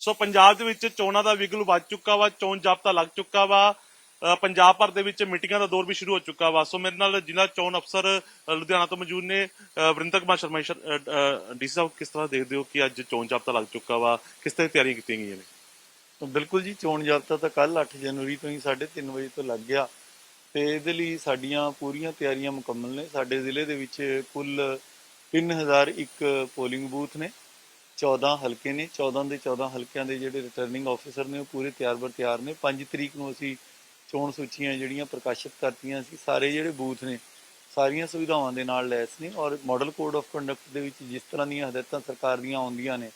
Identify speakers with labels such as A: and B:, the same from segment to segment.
A: ਸੋ ਪੰਜਾਬ ਦੇ ਵਿੱਚ ਚੋਣਾਂ ਦਾ ਵਿਗਲ ਵੱਜ ਚੁੱਕਾ ਵਾ, ਚੋਣ ਜਾਬਤਾ ਲੱਗ ਚੁੱਕਾ ਵਾ। ਪੰਜਾਬ ਭਰ ਦੇ ਵਿੱਚ ਮੀਟਿੰਗਾਂ ਦਾ ਦੌਰ ਵੀ ਸ਼ੁਰੂ ਹੋ ਚੁੱਕਾ ਵਾ। ਸੋ ਮੇਰੇ ਨਾਲ ਜ਼ਿਲ੍ਹਾ ਚੋਣ ਅਫਸਰ ਲੁਧਿਆਣਾ ਤੋਂ ਮੌਜੂਦ ਨੇ ਵਰਿੰਦਰ ਕੁਮਾਰ ਸ਼ਰਮਾ। ਡੀਸੀ ਸਾਹਿਬ, ਕਿਸ ਤਰ੍ਹਾਂ ਦੇਖਦੇ ਹੋ ਕਿ ਅੱਜ ਚੋਣ ਜਾਬਤਾ ਲੱਗ ਚੁੱਕਾ ਵਾ, ਕਿਸ ਤਰ੍ਹਾਂ ਤਿਆਰੀਆਂ ਕੀਤੀਆਂ ਗਈਆਂ ਨੇ?
B: ਬਿਲਕੁਲ ਜੀ, ਚੋਣ ਜਾਬਤਾ ਤਾਂ ਕੱਲ 8 ਜਨਵਰੀ ਤੋਂ ਹੀ 3:30 ਵਜੇ ਤੋਂ ਲੱਗ ਗਿਆ ਤੇ ਇਹਦੇ ਲਈ ਸਾਡੀਆਂ ਪੂਰੀਆਂ ਤਿਆਰੀਆਂ ਮੁਕੰਮਲ ਨੇ। ਸਾਡੇ ਜ਼ਿਲ੍ਹੇ ਦੇ ਵਿੱਚ ਕੁੱਲ 3001 ਪੋਲਿੰਗ ਬੂਥ ਨੇ, 14 ਹਲਕੇ ਨੇ। 14 ਦੇ 14 ਹਲਕਿਆਂ ਦੇ ਜਿਹੜੇ ਰਿਟਰਨਿੰਗ ਆਫੀਸਰ ਨੇ ਉਹ ਪੂਰੇ ਤਿਆਰ ਨੇ। 5 ਤਰੀਕ ਨੂੰ ਅਸੀਂ ਚੋਣ ਸੂਚੀਆਂ ਜਿਹੜੀਆਂ ਪ੍ਰਕਾਸ਼ਿਤ ਕਰਤੀਆਂ ਸੀ। ਸਾਰੇ ਜਿਹੜੇ ਬੂਥ ਨੇ ਸਾਰੀਆਂ ਸੁਵਿਧਾਵਾਂ ਦੇ ਨਾਲ ਲੈਸ ਨੇ ਔਰ ਮਾਡਲ ਕੋਡ ਆਫ ਕੰਡਕਟ ਦੇ ਵਿੱਚ ਜਿਸ ਤਰ੍ਹਾਂ ਦੀਆਂ ਹਦਾਇਤਾਂ ਸਰਕਾਰ ਦੀਆਂ ਆਉਂਦੀਆਂ ਨੇ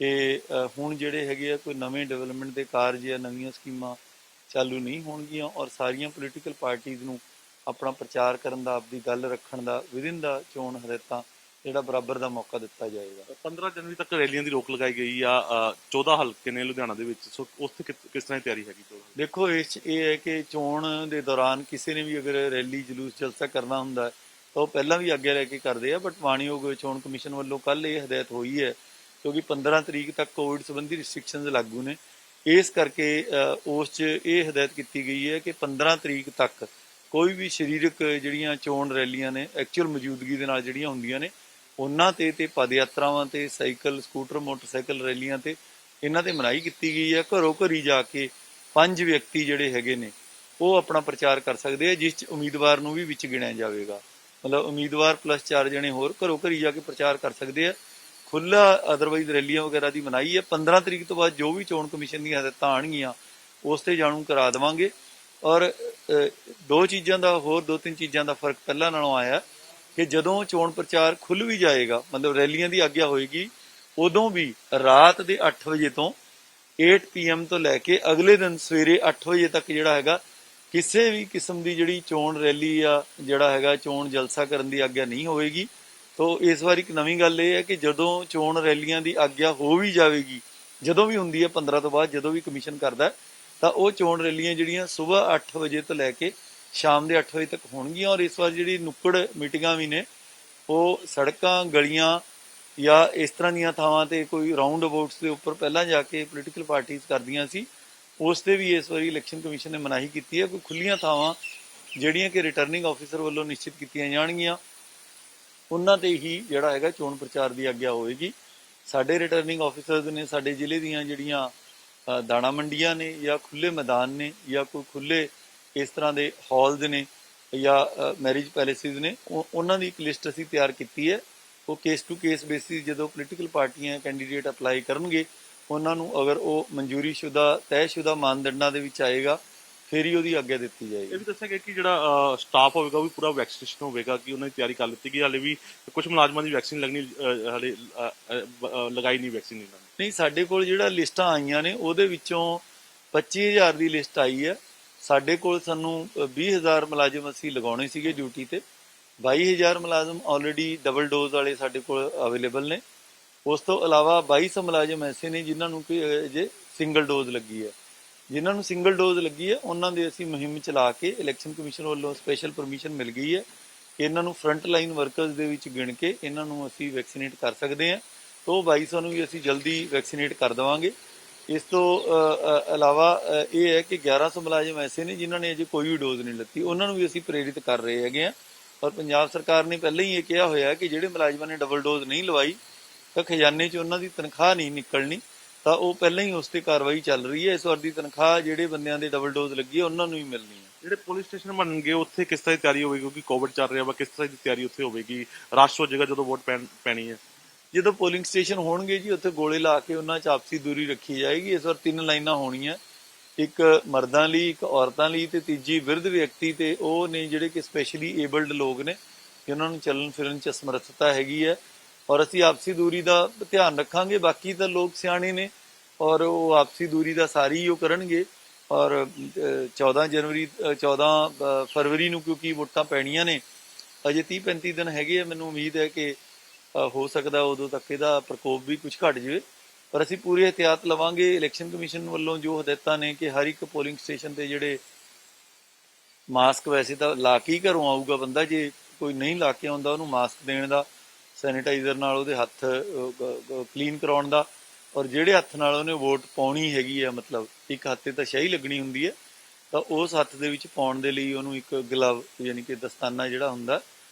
B: ਕਿ ਹੁਣ ਜਿਹੜੇ ਹੈਗੇ ਆ ਕੋਈ ਨਵੇਂ ਡਿਵੈਲਪਮੈਂਟ ਦੇ ਕਾਰਜ ਜਾਂ ਨਵੀਆਂ ਸਕੀਮਾਂ ਚਾਲੂ ਨਹੀਂ ਹੋਣਗੀਆਂ ਔਰ ਸਾਰੀਆਂ ਪੋਲੀਟੀਕਲ ਪਾਰਟੀਆਂ ਨੂੰ ਆਪਣਾ ਪ੍ਰਚਾਰ ਕਰਨ ਦਾ, ਆਪਦੀ ਗੱਲ ਰੱਖਣ ਦਾ ਵਿਦਿਨ ਦਾ ਚੋਣ ਹਦਾਇਤਾਂ ਜਿਹੜਾ ਬਰਾਬਰ ਦਾ ਮੌਕਾ ਦਿੱਤਾ ਜਾਏਗਾ।
A: 15 ਜਨਵਰੀ ਤੱਕ ਰੈਲੀਆਂ ਦੀ ਰੋਕ ਲਗਾਈ ਗਈ ਆ। 14 ਹਲਕੇ ਨੇ ਲੁਧਿਆਣਾ ਦੇ ਵਿੱਚ। ਸੋ ਉੱਥੇ ਕਿਸ ਤਰ੍ਹਾਂ ਦੀ ਤਿਆਰੀ ਹੈਗੀ?
B: ਦੇਖੋ, ਇਸ 'ਚ ਇਹ ਹੈ ਕਿ ਚੋਣ ਦੇ ਦੌਰਾਨ ਕਿਸੇ ਨੇ ਵੀ ਅਗਰ ਰੈਲੀ ਜਲੂਸ ਜਲਸਾ ਕਰਨਾ ਹੁੰਦਾ ਤਾਂ ਉਹ ਪਹਿਲਾਂ ਵੀ ਆਗਿਆ ਲੈ ਕੇ ਕਰਦੇ ਆ, ਬਟ ਮਾਣਯੋਗ ਚੋਣ ਕਮਿਸ਼ਨ ਵੱਲੋਂ ਕੱਲ ਇਹ ਹਦਾਇਤ ਹੋਈ ਹੈ ਕਿਉਂਕਿ 15 ਤਰੀਕ ਤੱਕ ਕੋਵਿਡ ਸੰਬੰਧੀ ਰਿਸਟ੍ਰਿਕਸ਼ਨਸ ਲਾਗੂ ਨੇ। ਇਸ ਕਰਕੇ ਉਸ 'ਚ ਇਹ ਹਦਾਇਤ ਕੀਤੀ ਗਈ ਹੈ ਕਿ 15 ਤਰੀਕ ਤੱਕ ਕੋਈ ਵੀ ਸਰੀਰਕ ਜਿਹੜੀਆਂ ਚੋਣ ਰੈਲੀਆਂ ਨੇ ਐਕਚੁਅਲ ਮੌਜੂਦਗੀ ਦੇ ਨਾਲ ਜਿਹੜੀਆਂ ਹੁੰਦੀਆਂ ਨੇ ਉਹਨਾਂ ਤੇ ਪਦ ਯਾਤਰਾਵਾਂ ਤੇ ਸਾਈਕਲ, ਸਕੂਟਰ, ਮੋਟਰਸਾਈਕਲ ਰੈਲੀਆਂ ਤੇ ਇਹਨਾਂ ਤੇ ਮਨਾਹੀ ਕੀਤੀ ਗਈ ਹੈ। ਘਰੋਂ ਘਰੀ ਜਾ ਕੇ 5 ਵਿਅਕਤੀ ਜਿਹੜੇ ਹੈਗੇ ਨੇ ਉਹ ਆਪਣਾ ਪ੍ਰਚਾਰ ਕਰ ਸਕਦੇ ਆ, ਜਿਸ 'ਚ ਉਮੀਦਵਾਰ ਨੂੰ ਵੀ ਵਿੱਚ ਗਿਣਿਆ ਜਾਵੇਗਾ। ਮਤਲਬ ਉਮੀਦਵਾਰ ਪਲੱਸ 4 ਜਣੇ ਹੋਰ ਘਰੋਂ ਘਰੀ ਜਾ ਕੇ ਪ੍ਰਚਾਰ ਕਰ ਸਕਦੇ ਆ। ਖੁੱਲਾ ਅਦਰਵਾਈਜ਼ ਰੈਲੀਆਂ ਵਗੈਰਾ ਦੀ ਮਨਾਹੀ ਹੈ। 15 ਤਰੀਕ ਤੋਂ ਬਾਅਦ ਜੋ ਵੀ ਚੋਣ ਕਮਿਸ਼ਨ ਦੀਆਂ ਹਦਾਇਤਾਂ ਆਉਣਗੀਆਂ ਉਸ ਤੇ ਜਾਣੂ ਕਰਾ ਦੇਵਾਂਗੇ। ਔਰ ਦੋ ਤਿੰਨ ਚੀਜ਼ਾਂ ਦਾ ਫਰਕ ਪਹਿਲਾਂ ਨਾਲੋਂ ਆਇਆ ਕਿ ਜਦੋਂ ਚੋਣ ਪ੍ਰਚਾਰ ਖੁੱਲ ਵੀ ਜਾਏਗਾ, ਮਤਲਬ ਰੈਲੀਆਂ ਦੀ ਆਗਿਆ ਹੋਏਗੀ, ਉਦੋਂ ਵੀ ਰਾਤ ਦੇ 8 ਵਜੇ ਤੋਂ 8 PM ਤੋਂ ਲੈ ਕੇ ਅਗਲੇ ਦਿਨ ਸਵੇਰੇ 8 ਵਜੇ ਤੱਕ ਜਿਹੜਾ ਹੈਗਾ ਕਿਸੇ ਵੀ ਕਿਸਮ ਦੀ ਜਿਹੜੀ ਚੋਣ ਰੈਲੀ ਆ ਜਿਹੜਾ ਹੈਗਾ ਚੋਣ ਜਲਸਾ ਕਰਨ ਦੀ ਆਗਿਆ ਨਹੀਂ ਹੋਵੇਗੀ। ਤੋ ਇਸ ਵਾਰ ਇੱਕ ਨਵੀਂ ਗੱਲ ਇਹ ਹੈ ਕਿ ਜਦੋਂ ਚੋਣ ਰੈਲੀਆਂ ਦੀ ਆਗਿਆ ਹੋ ਵੀ ਜਾਵੇਗੀ, ਜਦੋਂ ਵੀ ਹੁੰਦੀ ਹੈ 15 ਤੋਂ ਬਾਅਦ, ਜਦੋਂ ਵੀ ਕਮਿਸ਼ਨ ਕਰਦਾ ਤਾਂ ਉਹ ਚੋਣ ਰੈਲੀਆਂ ਜਿਹੜੀਆਂ ਸਵੇਰ 8 ਵਜੇ ਤੋਂ ਲੈ ਕੇ ਸ਼ਾਮ ਦੇ 8 ਵਜੇ ਤੱਕ ਹੋਣਗੀਆਂ। ਔਰ ਇਸ ਵਾਰ ਜਿਹੜੀ ਨੁੱਕੜ ਮੀਟਿੰਗਾਂ ਵੀ ਨੇ ਉਹ ਸੜਕਾਂ, ਗਲੀਆਂ ਜਾਂ ਇਸ ਤਰ੍ਹਾਂ ਦੀਆਂ ਥਾਵਾਂ ਤੇ ਕੋਈ ਰਾਉਂਡ ਅਬਾਊਟਸ ਦੇ ਉੱਪਰ ਪਹਿਲਾਂ ਜਾ ਕੇ ਪੋਲੀਟੀਕਲ ਪਾਰਟੀਆਂ ਕਰਦੀਆਂ ਸੀ, ਉਸ ਤੇ ਵੀ ਇਸ ਵਾਰੀ ਇਲੈਕਸ਼ਨ ਕਮਿਸ਼ਨ ਨੇ ਮਨਾਹੀ ਕੀਤੀ ਹੈ। ਕੋਈ ਖੁੱਲੀਆਂ ਥਾਵਾਂ ਜਿਹੜੀਆਂ ਕਿ ਰਿਟਰਨਿੰਗ ਆਫੀਸਰ ਵੱਲੋਂ ਨਿਸ਼ਚਿਤ ਕੀਤੀਆਂ ਜਾਣਗੀਆਂ ਉਹਨਾਂ ਤੇ ਹੀ ਜਿਹੜਾ ਹੈਗਾ ਚੋਣ ਪ੍ਰਚਾਰ ਦੀ ਆਗਿਆ ਹੋਏਗੀ। ਸਾਡੇ ਰਿਟਰਨਿੰਗ ਆਫੀਸਰਸ ਨੇ ਸਾਡੇ ਜ਼ਿਲ੍ਹੇ ਦੀਆਂ ਜਿਹੜੀਆਂ ਦਾਣਾ ਮੰਡੀਆਂ ਨੇ ਜਾਂ ਖੁੱਲੇ ਮੈਦਾਨ ਨੇ ਜਾਂ ਕੋਈ ਖੁੱਲੇ ਇਸ ਤਰ੍ਹਾਂ ਦੇ ਹਾਲਸ ਨੇ ਜਾਂ ਮੈਰਿਜ ਪੈਲੇਸਿਸ ਨੇ, ਉਹਨਾਂ ਦੀ ਇੱਕ ਲਿਸਟ ਅਸੀਂ ਤਿਆਰ ਕੀਤੀ ਹੈ। ਉਹ ਕੇਸ ਟੂ ਕੇਸ ਬੇਸਿਸ ਜਦੋਂ ਪੋਲੀਟੀਕਲ ਪਾਰਟੀਆਂ ਕੈਂਡੀਡੇਟ ਅਪਲਾਈ ਕਰਨਗੇ ਉਹਨਾਂ ਨੂੰ ਅਗਰ ਉਹ ਮਨਜ਼ੂਰੀਸ਼ੁਦਾ ਤੈਅਸ਼ੁਦਾ ਮਾਨਦੰਡਾਂ ਦੇ ਵਿੱਚ ਆਏਗਾ ਫਿਰ ਹੀ ਉਹਦੀ ਆਗਿਆ ਦਿੱਤੀ ਜਾਏਗੀ।
A: ਇਹ ਵੀ ਦੱਸਿਆ ਗਿਆ ਕਿ ਜਿਹੜਾ ਸਟਾਫ ਹੋਵੇਗਾ ਉਹ ਵੀ ਪੂਰਾ ਵੈਕਸੀਨੇਸ਼ਨ ਹੋਵੇਗਾ, ਕਿ ਉਹਨਾਂ ਦੀ ਤਿਆਰੀ ਕਰ ਲਿੱਤੀ ਗਈ। ਹਾਲੇ ਵੀ ਕੁਝ ਮੁਲਾਜ਼ਮਾਂ ਦੀ ਵੈਕਸੀਨ ਲੱਗਣੀ, ਹਾਲੇ ਲਗਾਈ ਨਹੀਂ ਵੈਕਸੀਨ ਇਹਨਾਂ ਨੇ।
B: ਨਹੀਂ, ਸਾਡੇ ਕੋਲ ਜਿਹੜਾ ਲਿਸਟਾਂ ਆਈਆਂ ਨੇ ਉਹਦੇ ਵਿੱਚੋਂ 25,000 ਦੀ ਲਿਸਟ ਆਈ ਹੈ। ਸਾਡੇ ਕੋਲ ਸਾਨੂੰ 20,000 ਮੁਲਾਜ਼ਮ ਅਸੀਂ ਲਗਾਉਣੇ ਸੀਗੇ ਡਿਊਟੀ ਤੇ। 22,000 ਮੁਲਾਜ਼ਮ ਆਲਰੇਡੀ ਡਬਲ ਡੋਜ਼ ਵਾਲੇ ਸਾਡੇ ਕੋਲ ਅਵੇਲੇਬਲ ਨੇ। ਉਸ ਤੋਂ ਇਲਾਵਾ 2200 ਮੁਲਾਜ਼ਮ ਐਸੇ ਨੇ ਜਿਨ੍ਹਾਂ ਨੂੰ ਕਿ ਅਜੇ ਸਿੰਗਲ ਡੋਜ਼ ਲੱਗੀ ਹੈ। ਜਿਨ੍ਹਾਂ ਨੂੰ ਸਿੰਗਲ ਡੋਜ਼ ਲੱਗੀ ਹੈ ਉਹਨਾਂ ਦੇ ਅਸੀਂ ਮੁਹਿੰਮ ਚਲਾ ਕੇ ਇਲੈਕਸ਼ਨ ਕਮਿਸ਼ਨ ਵੱਲੋਂ ਸਪੈਸ਼ਲ ਪਰਮਿਸ਼ਨ ਮਿਲ ਗਈ ਹੈ ਕਿ ਇਹਨਾਂ ਨੂੰ ਫਰੰਟ ਲਾਈਨ ਵਰਕਰਸ ਦੇ ਵਿੱਚ ਗਿਣ ਕੇ ਇਹਨਾਂ ਨੂੰ ਅਸੀਂ ਵੈਕਸੀਨੇਟ ਕਰ ਸਕਦੇ ਹਾਂ। ਤਾਂ 2200 ਨੂੰ ਵੀ ਅਸੀਂ ਜਲਦੀ ਵੈਕਸੀਨੇਟ ਕਰ ਦੇਵਾਂਗੇ। ਇਸ ਤੋਂ ਇਲਾਵਾ ਇਹ ਹੈ ਕਿ 1100 ਮੁਲਾਜ਼ਮ ਐਸੇ ਨੇ ਜਿਨ੍ਹਾਂ ਨੇ ਅਜੇ ਕੋਈ ਵੀ ਡੋਜ਼ ਨਹੀਂ ਲੱਤੀ, ਉਹਨਾਂ ਨੂੰ ਵੀ ਅਸੀਂ ਪ੍ਰੇਰਿਤ ਕਰ ਰਹੇ ਹੈਗੇ ਹਾਂ। ਔਰ ਪੰਜਾਬ ਸਰਕਾਰ ਨੇ ਪਹਿਲਾਂ ਹੀ ਇਹ ਕਿਹਾ ਹੋਇਆ ਕਿ ਜਿਹੜੇ ਮੁਲਾਜ਼ਮਾਂ ਨੇ ਡਬਲ ਡੋਜ਼ ਨਹੀਂ ਲਵਾਈ ਤਾਂ ਖਜ਼ਾਨੇ 'ਚ ਉਹਨਾਂ ਦੀ ਤਨਖਾਹ ਨਹੀਂ ਨਿਕਲਣੀ, ਤਾਂ ਉਹ ਪਹਿਲਾਂ ਹੀ ਉਸ ਤੇ ਕਾਰਵਾਈ ਚੱਲ ਰਹੀ ਹੈ। ਇਸ ਵਾਰ ਦੀ ਤਨਖਾਹ ਜਿਹੜੇ ਬੰਦਿਆਂ ਦੇ ਡਬਲ ਡੋਜ਼ ਲੱਗੀ ਹੈ ਉਹਨਾਂ ਨੂੰ ਹੀ ਮਿਲਣੀ ਹੈ।
A: ਜਿਹੜੇ ਪੁਲਿਸ ਸਟੇਸ਼ਨ ਬਣਨਗੇ ਉੱਥੇ ਕਿਸ ਤਰ੍ਹਾਂ ਦੀ ਤਿਆਰੀ ਹੋਵੇਗੀ, ਕਿਉਂਕਿ ਕੋਵਿਡ ਚੱਲ ਰਿਹਾ ਵਾ, ਕਿਸ ਤਰ੍ਹਾਂ ਦੀ ਤਿਆਰੀ ਉੱਥੇ ਹੋਵੇਗੀ? ਰਸ਼ ਹੋ ਜਾਏਗਾ ਜਦੋਂ ਵੋਟ ਪੈਣੀ ਹੈ?
B: ਜਦੋਂ ਪੋਲਿੰਗ ਸਟੇਸ਼ਨ ਹੋਣਗੇ ਜੀ ਉੱਥੇ ਗੋਲੇ ਲਾ ਕੇ ਉਹਨਾਂ 'ਚ ਆਪਸੀ ਦੂਰੀ ਰੱਖੀ ਜਾਏਗੀ। ਇਸ ਵਾਰ 3 ਲਾਈਨਾਂ ਹੋਣੀਆਂ, ਇੱਕ ਮਰਦਾਂ ਲਈ, ਇੱਕ ਔਰਤਾਂ ਲਈ ਤੇ ਤੀਜੀ ਬਿਰਧ ਵਿਅਕਤੀ ਤੇ ਉਹ ਨੇ ਜਿਹੜੇ ਕਿ ਸਪੈਸ਼ਲੀ ਏਬਲਡ ਲੋਕ ਨੇ ਜਿਨ੍ਹਾਂ ਨੂੰ ਚੱਲਣ ਫਿਰਨ 'ਚ ਅਸਮਰੱਥਤਾ ਹੈਗੀ ਹੈ। ਔਰ ਅਸੀਂ ਆਪਸੀ ਦੂਰੀ ਦਾ ਧਿਆਨ ਰੱਖਾਂਗੇ। ਬਾਕੀ ਤਾਂ ਲੋਕ ਸਿਆਣੇ ਨੇ ਔਰ ਉਹ ਆਪਸੀ ਦੂਰੀ ਦਾ ਸਾਰੀ ਉਹ ਕਰਨਗੇ। ਔਰ 14 ਫਰਵਰੀ ਨੂੰ ਕਿਉਂਕਿ ਵੋਟਾਂ ਪੈਣੀਆਂ ਨੇ, ਅਜੇ 30-35 ਦਿਨ ਹੈਗੇ ਆ। ਮੈਨੂੰ ਉਮੀਦ ਹੈ ਕਿ ਹੋ ਸਕਦਾ ਉਦੋਂ ਤੱਕ ਇਹਦਾ ਪ੍ਰਕੋਪ ਵੀ ਕੁਝ ਘਟ ਜਾਵੇ, ਪਰ ਅਸੀਂ ਪੂਰੀ ਇਹਤਿਆਤ ਲਵਾਂਗੇ। ਇਲੈਕਸ਼ਨ ਕਮਿਸ਼ਨ ਵੱਲੋਂ ਜੋ ਹਦਾਇਤਾਂ ਨੇ ਕਿ ਹਰ ਇੱਕ ਪੋਲਿੰਗ ਸਟੇਸ਼ਨ ਤੇ ਜਿਹੜੇ ਮਾਸਕ ਵੈਸੇ ਤਾਂ ਲਾ ਕੇ ਹੀ ਘਰੋਂ ਆਊਗਾ ਬੰਦਾ, ਜੇ ਕੋਈ ਨਹੀਂ ਲਾ ਕੇ ਆਉਂਦਾ ਉਹਨੂੰ ਮਾਸਕ ਦੇਣ ਦਾ, ਸੈਨੀਟਾਈਜ਼ਰ ਨਾਲ ਉਹਦੇ ਹੱਥ ਕਲੀਨ ਕਰਾਉਣ ਦਾ, ਔਰ ਜਿਹੜੇ ਹੱਥ ਨਾਲ ਉਹਨੇ ਵੋਟ ਪਾਉਣੀ ਹੈਗੀ ਆ, ਮਤਲਬ ਇੱਕ ਹੱਥ ਤੇ ਤਾਂ ਸ਼ਾਹੀ ਲੱਗਣੀ ਹੁੰਦੀ ਹੈ, ਤਾਂ ਉਸ ਹੱਥ ਦੇ ਵਿੱਚ ਪਾਉਣ ਦੇ ਲਈ ਉਹਨੂੰ ਇੱਕ ਗਲਵ ਯਾਨੀ ਕਿ ਦਸਤਾਨਾ ਜਿਹੜਾ ਹੁੰਦਾ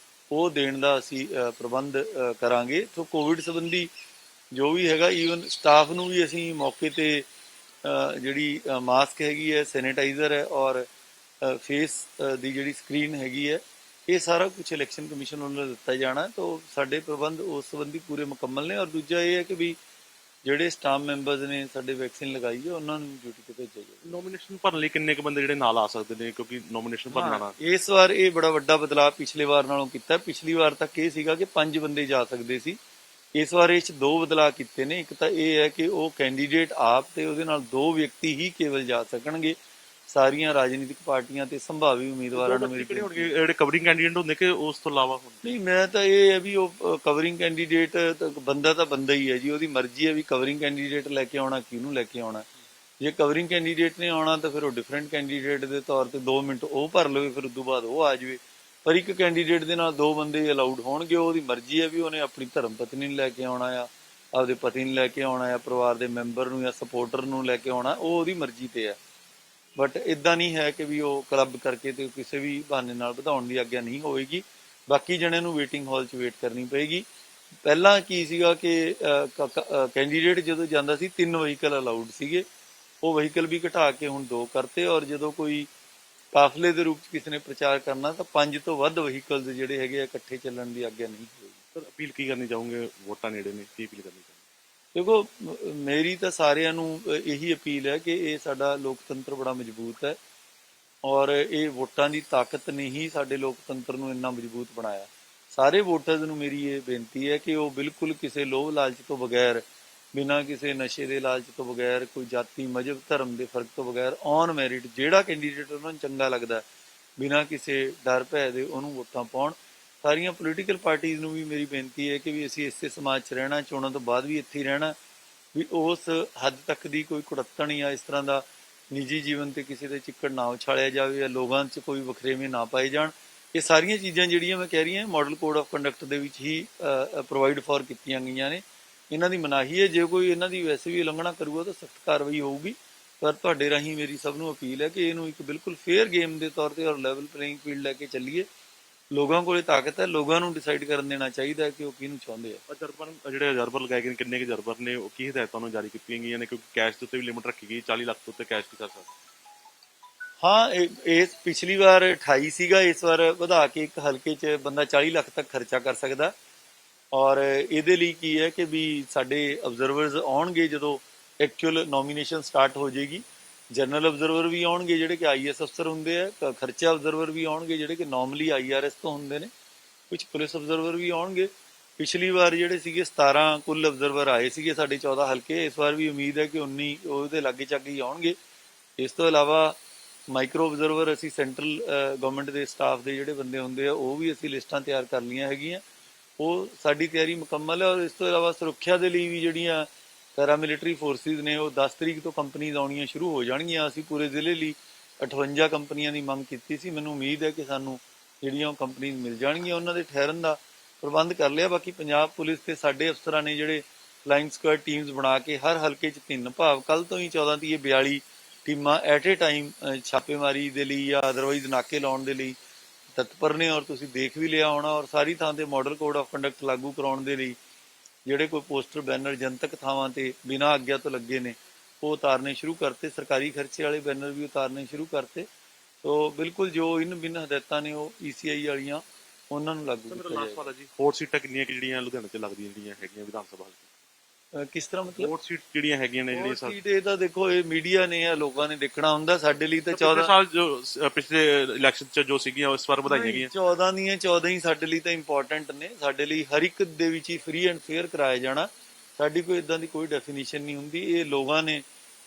B: ਉਹ ਦੇਣ ਦਾ ਅਸੀਂ ਪ੍ਰਬੰਧ ਕਰਾਂਗੇ। ਸੋ ਕੋਵਿਡ ਸੰਬੰਧੀ ਜੋ ਵੀ ਹੈਗਾ, ਈਵਨ ਸਟਾਫ ਨੂੰ ਵੀ ਅਸੀਂ ਮੌਕੇ ਤੇ ਜਿਹੜੀ ਮਾਸਕ ਹੈਗੀ ਹੈ, ਸੈਨੀਟਾਈਜ਼ਰ ਹੈ ਔਰ ਫੇਸ ਦੀ ਜਿਹੜੀ ਸਕਰੀਨ ਹੈਗੀ ਹੈ, ਇਹ ਸਾਰਾ ਕੁਝ ਇਲੈਕਸ਼ਨ ਕਮਿਸ਼ਨ ਵੱਲੋਂ ਦਿੱਤਾ ਜਾਣਾ। ਤਾਂ ਸਾਡੇ ਪ੍ਰਬੰਧ ਉਸ ਸੰਬੰਧੀ ਪੂਰੇ ਮੁਕੰਮਲ ਨੇ। ਔਰ ਦੂਜਾ ਇਹ ਹੈ ਕਿ ਵੀ ਜਿਹੜੇ ਸਟਾਫ ਮੈਂਬਰਸ ਨੇ ਸਾਡੇ ਵੈਕਸੀਨ ਲਗਾਈ ਹੈ ਉਹਨਾਂ ਨੂੰ ਡਿਊਟੀ ਤੇ ਭੇਜਿਆ ਜਾਵੇ।
A: ਨੋਮੀਨੇਸ਼ਨ ਭਰਨ ਲਈ ਕਿੰਨੇ ਕੁ ਬੰਦੇ ਜਿਹੜੇ ਨਾਲ ਆ ਸਕਦੇ ਨੇ, ਕਿਉਂਕਿ ਨੋਮੀਨੇਸ਼ਨ ਭਰਨਾ ਨਾ
B: ਇਸ ਵਾਰ ਇਹ ਬੜਾ ਵੱਡਾ ਬਦਲਾਅ ਪਿਛਲੇ ਵਾਰ ਨਾਲੋਂ ਕੀਤਾ। ਪਿਛਲੀ ਵਾਰ ਤੱਕ ਇਹ ਸੀਗਾ ਕਿ 5 ਬੰਦੇ ਜਾ ਸਕਦੇ ਸੀ, ਇਸ ਵਾਰ ਇਹ 'ਚ 2 ਬਦਲਾਅ ਕੀਤੇ ਨੇ। ਇੱਕ ਤਾਂ ਇਹ ਹੈ ਕਿ ਉਹ ਕੈਂਡੀਡੇਟ ਆਪ ਤੇ ਉਹਦੇ ਨਾਲ 2 ਵਿਅਕਤੀ ਹੀ ਕੇਵਲ ਜਾ ਸਕਣਗੇ। ਸਾਰੀਆਂ ਰਾਜਨੀਤਿਕ ਪਾਰਟੀਆਂ ਤੇ ਸੰਭਾਵੀ ਉਮੀਦਵਾਰਾਂ ਨੂੰ ਮੇਰੀ
A: ਜਿਹੜੇ ਕਵਰਿੰਗ ਕੈਂਡੀਡੇਟ ਹੁੰਦੇ ਕਿ ਉਸ ਤੋਂ ਇਲਾਵਾ ਹੁੰਦੇ?
B: ਨਹੀਂ, ਮੈਂ ਤਾਂ ਇਹ ਹੈ ਵੀ ਉਹ ਕਵਰਿੰਗ ਕੈਂਡੀਡੇਟ ਬੰਦਾ ਤਾਂ ਬੰਦਾ ਹੀ ਹੈ ਜੀ, ਉਹਦੀ ਮਰਜ਼ੀ ਹੈ ਵੀ ਕਵਰਿੰਗ ਕੈਂਡੀਡੇਟ ਲੈ ਕੇ ਆਉਣਾ, ਕਿਹਨੂੰ ਲੈ ਕੇ ਆਉਣਾ। ਜੇ ਕਵਰਿੰਗ ਕੈਂਡੀਡੇਟ ਨੇ ਆਉਣਾ ਤਾਂ ਫਿਰ ਉਹ ਡਿਫਰੈਂਟ ਕੈਂਡੀਡੇਟ ਦੇ ਤੌਰ ਤੇ 2 ਮਿੰਟ ਉਹ ਭਰ ਲਵੇ, ਫਿਰ ਉਸ ਤੋਂ ਬਾਅਦ ਉਹ ਆ ਜਾਵੇ। ਪਰ ਇੱਕ ਕੈਂਡੀਡੇਟ ਦੇ ਨਾਲ 2 ਬੰਦੇ ਅਲਾਉਡ ਹੋਣਗੇ। ਉਹਦੀ ਮਰਜ਼ੀ ਹੈ ਵੀ ਉਹਨੇ ਆਪਣੀ ਧਰਮ ਪਤਨੀ ਨੂੰ ਲੈ ਕੇ ਆਉਣਾ ਆ, ਆਪਦੇ ਪਤੀ ਨੂੰ ਲੈ ਕੇ ਆਉਣਾ ਆ, ਪਰਿਵਾਰ ਦੇ ਮੈਂਬਰ ਨੂੰ ਜਾਂ ਸਪੋਰਟਰ ਨੂੰ ਲੈ ਕੇ ਆਉਣਾ, ਉਹ ਉਹਦੀ ਮਰਜ਼ੀ ਤੇ ਹੈ। ਬਟ ਇਦਾਂ ਨਹੀਂ ਹੈ ਕਿ ਵੀ ਉਹ ਕਲੱਬ ਕਰਕੇ ਤੇ ਕਿਸੇ ਵੀ ਬਹਾਨੇ ਨਾਲ ਵਧਾਉਣ ਦੀ ਆਗਿਆ ਨਹੀਂ ਹੋਵੇਗੀ। ਬਾਕੀ ਜਣਿਆਂ ਨੂੰ ਵੇਟਿੰਗ ਹਾਲ 'ਚ ਵੇਟ ਕਰਨੀ ਪਏਗੀ। ਪਹਿਲਾਂ ਕੀ ਸੀਗਾ ਕਿ ਕੈਂਡੀਡੇਟ ਜਦੋਂ ਜਾਂਦਾ ਸੀ 3 ਵਹੀਕਲ ਅਲਾਉਡ ਸੀਗੇ, ਉਹ ਵਹੀਕਲ ਵੀ ਘਟਾ ਕੇ ਹੁਣ 2 ਕਰਤੇ। ਔਰ ਜਦੋਂ ਕੋਈ ਕਾਫਲੇ ਦੇ ਰੂਪ 'ਚ ਕਿਸੇ ਨੇ ਪ੍ਰਚਾਰ ਕਰਨਾ ਤਾਂ 5 ਤੋਂ ਵੱਧ ਵਹੀਕਲਸ ਜਿਹੜੇ ਹੈਗੇ ਆ ਇਕੱਠੇ ਚੱਲਣ ਦੀ ਆਗਿਆ ਨਹੀਂ ਹੋਵੇਗੀ।
A: ਸਰ, ਅਪੀਲ ਕੀ ਕਰਨੀ ਚਾਹੋਗੇ? ਵੋਟਾਂ ਨੇੜੇ ਨੇ, ਕੀ ਅਪੀਲ ਕਰਨੀ ਚਾਹੋਗੇ?
B: ਦੇਖੋ, ਮੇਰੀ ਤਾਂ ਸਾਰਿਆਂ ਨੂੰ ਇਹੀ ਅਪੀਲ ਹੈ ਕਿ ਇਹ ਸਾਡਾ ਲੋਕਤੰਤਰ ਬੜਾ ਮਜ਼ਬੂਤ ਹੈ ਔਰ ਇਹ ਵੋਟਾਂ ਦੀ ਤਾਕਤ ਨੇ ਹੀ ਸਾਡੇ ਲੋਕਤੰਤਰ ਨੂੰ ਇੰਨਾ ਮਜ਼ਬੂਤ ਬਣਾਇਆ। ਸਾਰੇ ਵੋਟਰਸ ਨੂੰ ਮੇਰੀ ਇਹ ਬੇਨਤੀ ਹੈ ਕਿ ਉਹ ਬਿਲਕੁਲ ਕਿਸੇ ਲੋਭ ਲਾਲਚ ਤੋਂ ਬਗੈਰ, ਬਿਨਾਂ ਕਿਸੇ ਨਸ਼ੇ ਦੇ ਲਾਲਚ ਤੋਂ ਬਗੈਰ, ਕੋਈ ਜਾਤੀ ਮਜ਼ਹਬ ਧਰਮ ਦੇ ਫਰਕ ਤੋਂ ਬਗੈਰ ਔਨ ਮੈਰਿਟ ਜਿਹੜਾ ਕੈਂਡੀਡੇਟ ਉਹਨਾਂ ਨੂੰ ਚੰਗਾ ਲੱਗਦਾ, ਬਿਨਾਂ ਕਿਸੇ ਡਰ ਭੈ ਦੇ ਉਹਨੂੰ ਵੋਟਾਂ ਪਾਉਣ। ਸਾਰੀਆਂ ਪੋਲੀਟੀਕਲ ਪਾਰਟੀਆਂ ਨੂੰ ਵੀ ਮੇਰੀ ਬੇਨਤੀ ਹੈ ਕਿ ਵੀ ਅਸੀਂ ਇਸੇ ਸਮਾਜ 'ਚ ਰਹਿਣਾ, ਚੋਣਾਂ ਤੋਂ ਬਾਅਦ ਵੀ ਇੱਥੇ ਹੀ ਰਹਿਣਾ, ਵੀ ਉਸ ਹੱਦ ਤੱਕ ਦੀ ਕੋਈ ਕੁੜੱਤਣ ਜਾਂ ਇਸ ਤਰ੍ਹਾਂ ਦਾ ਨਿੱਜੀ ਜੀਵਨ ਤੇ ਕਿਸੇ ਦੇ ਚਿੱਕੜ ਨਾ ਉਛਾਲਿਆ ਜਾਵੇ ਜਾਂ ਲੋਕਾਂ 'ਚ ਕੋਈ ਵਖਰੇਵੇਂ ਨਾ ਪਾਏ ਜਾਣ। ਇਹ ਸਾਰੀਆਂ ਚੀਜ਼ਾਂ ਜਿਹੜੀਆਂ ਮੈਂ ਕਹਿ ਰਹੀ ਹਾਂ ਮਾਡਲ ਕੋਡ ਆਫ ਕੰਡਕਟ ਦੇ ਵਿੱਚ ਹੀ ਪ੍ਰੋਵਾਈਡ ਫॉर ਕੀਤੀਆਂ ਗਈਆਂ ਨੇ। ਇਹਨਾਂ ਦੀ ਮਨਾਹੀ ਹੈ, ਜੇ ਕੋਈ ਇਹਨਾਂ ਦੀ ਵੈਸੇ ਵੀ ਉਲੰਘਣਾ ਕਰੂਗਾ ਤਾਂ ਸਖਤ ਕਾਰਵਾਈ ਹੋਊਗੀ। ਪਰ ਤੁਹਾਡੇ ਰਾਹੀਂ ਮੇਰੀ ਸਭ ਨੂੰ ਅਪੀਲ ਹੈ ਕਿ ਇਹਨੂੰ ਇੱਕ ਬਿਲਕੁਲ ਫੇਅਰ ਗੇਮ ਦੇ ਤੌਰ ਤੇ ਔਰ ਲੈਵਲ ਪਲੇਇੰਗ ਫੀਲਡ ਲੈ ਕੇ ਚੱਲੀਏ। ਲੋਕਾਂ ਕੋਲੇ ਤਾਕਤ ਹੈ, ਲੋਕਾਂ ਨੂੰ ਡਿਸਾਈਡ ਕਰਨ ਦੇਣਾ ਚਾਹੀਦਾ ਹੈ ਕਿ ਉਹ ਕਿਹਨੂੰ ਚਾਹੁੰਦੇ ਆ।
A: ਜਿਹੜੇ ਅਜਰਬਰ ਲਗਾਏ ਗਏ ਨੇ, ਕਿੰਨੇ ਕੁ ਅਜਰਬਰ ਨੇ, ਉਹ ਕੀ ਹਦਾਇਤਾਂ ਨੂੰ ਜਾਰੀ ਕੀਤੀਆਂ ਗਈਆਂ ਨੇ? ਕਿਉਂਕਿ ਕੈਸ਼ ਦੇ ਉੱਤੇ ਵੀ ਲਿਮਿਟ ਰੱਖੀ ਗਈ, 40 ਲੱਖ ਤੋਂ ਉੱਤੇ ਕੈਸ਼ ਨਹੀਂ ਕਰ ਸਕਦਾ।
B: ਹਾਂ, ਇਹ ਪਿਛਲੀ ਵਾਰ 28 ਸੀਗਾ, ਇਸ ਵਾਰ ਵਧਾ ਕੇ ਇੱਕ ਹਲਕੇ 'ਚ ਬੰਦਾ 40 ਲੱਖ ਤੱਕ ਖਰਚਾ ਕਰ ਸਕਦਾ। ਔਰ ਇਹਦੇ ਲਈ ਕੀ ਹੈ ਕਿ ਵੀ ਸਾਡੇ ਅਬਜ਼ਰਵਰਸ ਆਉਣਗੇ ਜਦੋਂ ਐਕਚੁਅਲ ਨੋਮੀਨੇਸ਼ਨ ਸਟਾਰਟ ਹੋ ਜਾਏਗੀ। ਜਨਰਲ ਅਬਜ਼ਰਵਰ ਵੀ ਆਉਣਗੇ ਜਿਹੜੇ ਕਿ IAS ਅਫਸਰ ਹੁੰਦੇ ਆ, ਖਰਚਾ ਅਬਜ਼ਰਵਰ ਵੀ ਆਉਣਗੇ ਜਿਹੜੇ ਕਿ ਨਾਰਮਲੀ IRS ਤੋਂ ਹੁੰਦੇ ਨੇ, ਕੁਝ ਪੁਲਿਸ ਅਬਜ਼ਰਵਰ ਵੀ ਆਉਣਗੇ। ਪਿਛਲੀ ਵਾਰ ਜਿਹੜੇ ਸੀਗੇ 17 ਕੁੱਲ ਅਬਜ਼ਰਵਰ ਆਏ ਸੀਗੇ ਸਾਡੇ 14 ਹਲਕੇ, ਇਸ ਵਾਰ ਵੀ ਉਮੀਦ ਹੈ ਕਿ 19 ਉਹਦੇ ਲਾਗੇ ਚਾਗੇ ਹੀ ਆਉਣਗੇ। ਇਸ ਤੋਂ ਇਲਾਵਾ ਮਾਈਕਰੋ ਅਬਜ਼ਰਵਰ ਅਸੀਂ ਸੈਂਟਰਲ ਗਵਰਨਮੈਂਟ ਦੇ ਸਟਾਫ ਦੇ ਜਿਹੜੇ ਬੰਦੇ ਹੁੰਦੇ ਆ ਉਹ ਵੀ ਅਸੀਂ ਲਿਸਟਾਂ ਤਿਆਰ ਕਰ ਲਈਆਂ ਹੈਗੀਆਂ, ਉਹ ਸਾਡੀ ਤਿਆਰੀ ਮੁਕੰਮਲ ਹੈ। ਔਰ ਇਸ ਤੋਂ ਇਲਾਵਾ ਸੁਰੱਖਿਆ ਦੇ ਲਈ ਵੀ ਜਿਹੜੀਆਂ ਪੈਰਾਮਿਲਟਰੀ ਫੋਰਸਿਸ ਨੇ ਉਹ 10 ਤਰੀਕ ਤੋਂ ਕੰਪਨੀਆਂ ਆਉਣੀਆਂ ਸ਼ੁਰੂ ਹੋ ਜਾਣਗੀਆਂ। ਅਸੀਂ ਪੂਰੇ ਜ਼ਿਲ੍ਹੇ ਲਈ 58 ਕੰਪਨੀਆਂ ਦੀ ਮੰਗ ਕੀਤੀ ਸੀ, ਮੈਨੂੰ ਉਮੀਦ ਹੈ ਕਿ ਸਾਨੂੰ ਜਿਹੜੀਆਂ ਉਹ ਕੰਪਨੀਆਂ ਮਿਲ ਜਾਣਗੀਆਂ। ਉਹਨਾਂ ਦੇ ਠਹਿਰਨ ਦਾ ਪ੍ਰਬੰਧ ਕਰ ਲਿਆ। ਬਾਕੀ ਪੰਜਾਬ ਪੁਲਿਸ ਤੇ ਸਾਡੇ ਅਫਸਰਾਂ ਨੇ ਜਿਹੜੇ ਫਲਾਈਂਗ ਸਕੁਐਡ ਟੀਮਸ ਬਣਾ ਕੇ ਹਰ ਹਲਕੇ 'ਚ 3 ਭਾਵ ਕੱਲ ਤੋਂ ਹੀ 14 ਦੀ 42 ਟੀਮਾਂ ਐਟ ਏ ਟਾਈਮ ਛਾਪੇਮਾਰੀ ਦੇ ਲਈ ਜਾਂ ਅਦਰਵਾਈਜ਼ ਨਾਕੇ ਲਾਉਣ ਦੇ ਲਈ ਤਤਪਰ ਨੇ। ਔਰ ਤੁਸੀਂ ਦੇਖ ਵੀ ਲਿਆ ਹੋਣਾ। ਔਰ ਸਾਰੀ ਥਾਂ ਤੇ ਮਾਡਲ ਕੋਡ ਆਫ ਕੰਡਕਟ ਲਾਗੂ ਕਰਾਉਣ ਦੇ ਲਈ ਜਿਹੜੇ ਕੋਈ ਪੋਸਟਰ ਬੈਨਰ ਜਨਤਕ ਥਾਵਾਂ ਤੇ ਬਿਨਾਂ ਆਗਿਆ ਤੋਂ ਲੱਗੇ ਨੇ ਉਹ ਉਤਾਰਨੇ ਸ਼ੁਰੂ ਕਰਤੇ। ਸਰਕਾਰੀ ਖਰਚੇ ਵਾਲੇ ਬੈਨਰ ਵੀ ਉਤਾਰਨੇ ਸ਼ੁਰੂ ਕਰਤੇ। ਸੋ ਬਿਲਕੁਲ ਜੋ ਇਨ ਬਿਨ ਹਦਾਇਤਾਂ ਨੇ ਉਹ ECI ਵਾਲੀਆਂ ਉਹਨਾਂ ਨੂੰ ਲਾਗੂ ਕੀਤਾ ਜਾਏਗਾ।
A: ਜੀ ਹੋਰ ਸੀਟਾਂ ਕਿੰਨੀਆਂ ਕਿ ਜਿਹੜੀਆਂ ਲੁਧਿਆਣੇ 'ਚ ਲੱਗਦੀਆਂ ਜਿਹੜੀਆਂ ਹੈਗੀਆਂ ਵਿਧਾਨ ਸਭਾ ਹਲਕੇ?
B: ਕਿਸ ਤਰ੍ਹਾਂ ਮਤਲਬ?
A: ਵੋਟ ਸੀਟ ਜਿਹੜੀਆਂ ਹੈਗੀਆਂ ਨੇ, ਜਿਹੜੀਆਂ
B: ਸੀਟ ਇਹ ਤਾਂ ਦੇਖੋ ਇਹ ਮੀਡੀਆ ਨੇ ਜਾਂ ਲੋਕਾਂ ਨੇ ਦੇਖਣਾ ਹੁੰਦਾ। ਸਾਡੇ ਲਈ ਤਾਂ 14
A: ਸਾਲ ਜੋ ਪਿਛਲੇ ਇਲੈਕਸ਼ਨ 'ਚ ਜੋ ਸੀਗੀਆਂ ਇਸ ਵਾਰ ਵਧਾਈਆਂ ਗਈਆਂ।
B: 14 ਦੀਆਂ 14 ਹੀ ਸਾਡੇ ਲਈ ਤਾਂ ਇੰਪੋਰਟੈਂਟ ਨੇ। ਸਾਡੇ ਲਈ ਹਰ ਇੱਕ ਦੇ ਵਿੱਚ ਹੀ ਫ੍ਰੀ ਐਂਡ ਫੇਅਰ ਕਰਾਇਆ ਜਾਣਾ। ਸਾਡੀ ਕੋਈ ਇਦਾਂ ਦੀ ਕੋਈ ਡੈਫੀਨੇਸ਼ਨ ਨਹੀਂ ਹੁੰਦੀ, ਇਹ ਲੋਕਾਂ ਨੇ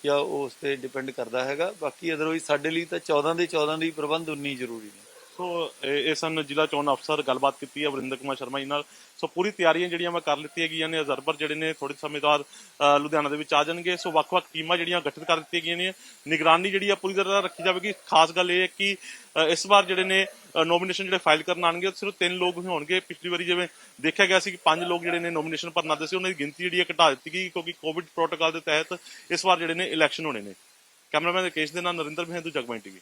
B: ਜਾਂ ਉਸ ਤੇ ਡਿਪੈਂਡ ਕਰਦਾ ਹੈਗਾ। ਬਾਕੀ ਅਦਰਵਾਈਜ਼ ਸਾਡੇ ਲਈ ਤਾਂ 14 ਦੇ 14 ਦੇ ਪ੍ਰਬੰਧ ਉਨੀ ਜ਼ਰੂਰੀ ਨੇ।
A: ਸੋ ਇਹ ਸਨ ਜ਼ਿਲ੍ਹਾ ਚੋਣ ਅਫਸਰ, ਗੱਲਬਾਤ ਕੀਤੀ ਹੈ ਵਰਿੰਦਰ ਕੁਮਾਰ ਸ਼ਰਮਾ ਜੀ ਨਾਲ। ਸੋ ਪੂਰੀ ਤਿਆਰੀਆਂ ਜਿਹੜੀਆਂ ਮੈਂ ਕਰ ਲਿੱਤੀਆਂ ਗਈਆਂ ਨੇ। ਅਬਜ਼ਰਵਰ ਜਿਹੜੇ ਨੇ ਥੋੜੇ ਸਮੇਂ ਬਾਅਦ ਲੁਧਿਆਣਾ ਦੇ ਵਿੱਚ ਆ ਜਾਣਗੇ। ਸੋ ਵੱਖ-ਵੱਖ ਟੀਮਾਂ ਜਿਹੜੀਆਂ ਗਠਿਤ ਕਰ ਦਿੱਤੀਆਂ ਗਈਆਂ ਨੇ। ਨਿਗਰਾਨੀ ਜਿਹੜੀ ਆ ਪੂਰੀ ਤਰ੍ਹਾਂ ਰੱਖੀ ਜਾਵੇਗੀ। ਖਾਸ ਗੱਲ ਇਹ ਹੈ ਕਿ ਇਸ ਵਾਰ ਜਿਹੜੇ ਨੇ ਨੋਮੀਨੇਸ਼ਨ ਜਿਹੜੇ ਫਾਈਲ ਕਰਨ ਆਉਣਗੇ ਸਿਰਫ 3 ਲੋਕ ਹੀ ਹੋਣਗੇ। ਪਿਛਲੀ ਵਾਰੀ ਜਿਵੇਂ ਦੇਖਿਆ ਗਿਆ ਸੀ ਕਿ 5 ਲੋਕ ਜਿਹੜੇ ਨੇ ਨੋਮੀਨੇਸ਼ਨ ਭਰਨ ਆਉਂਦੇ ਸੀ, ਉਹਨਾਂ ਦੀ ਗਿਣਤੀ ਜਿਹੜੀ ਹੈ ਘਟਾ ਦਿੱਤੀ ਗਈ ਕਿਉਂਕਿ ਕੋਵਿਡ ਪ੍ਰੋਟੋਕਾਲ ਦੇ ਤਹਿਤ ਇਸ ਵਾਰ ਜਿਹੜੇ ਨੇ ਇਲੈਕਸ਼ਨ ਹੋਣੇ ਨੇ। ਕੈਮਰਾਮੈਨ ਰਕੇਸ਼ ਦੇ ਨਾਲ ਨਰਿੰਦਰ ਮਹਿੰਦੂ, ਜਗਬਾਣੀ ਟੀਵੀ।